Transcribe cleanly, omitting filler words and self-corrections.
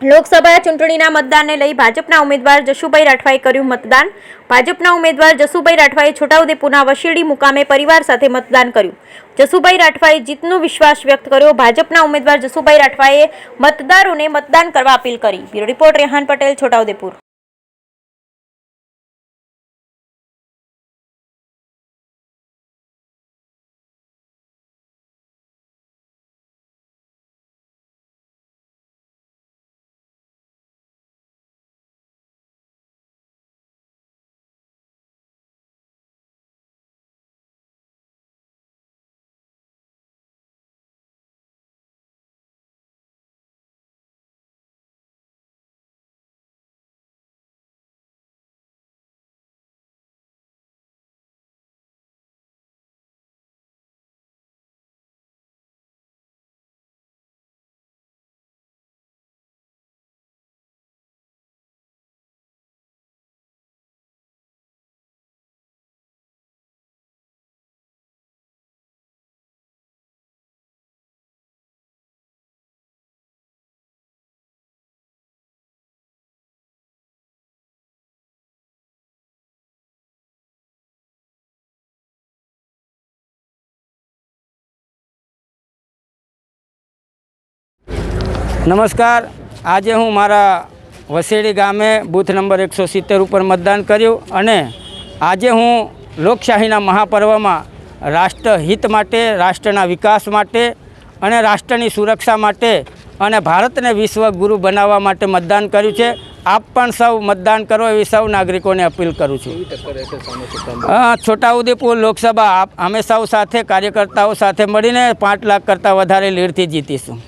લોકસભા ચૂંટણીના મતદાનને લઈ ભાજપના ઉમેદવાર જશુભાઈ રાઠવાએ કર્યું મતદાન। ભાજપના ઉમેદવાર જશુભાઈ રાઠવાએ છોટાઉદેપુરના વશીડી મુકામે પરિવાર સાથે મતદાન કર્યું। જશુભાઈ રાઠવાએ જીતનો વિશ્વાસ વ્યક્ત કર્યો। ભાજપના ઉમેદવાર જશુભાઈ રાઠવાએ મતદારોને મતદાન કરવા અપીલ કરી। Bureau report Rehan Patel, Chhota Udaipur. नमस्कार। आज हूँ मारा वसेड़ी गामे बूथ नंबर 170 पर मतदान कर्યું અને આજે હું લોકશાહીના મહાપર્વમાં રાષ્ટ્રહિત માટે, રાષ્ટ્રના વિકાસ માટે અને રાષ્ટ્રની સુરક્ષા માટે અને ભારતને વિશ્વગુરુ બનાવવા માટે મતદાન કર્યું છે। આપ પણ સૌ મતદાન કરો એવી સૌ નાગરિકોને અપીલ કરું છું। છોટાઉદેપુર લોકસભા અમે સૌ સાથે કાર્યકર્તાઓ સાથે મળીને 5 લાખ કરતાં વધારે લીડથી જીતીશું।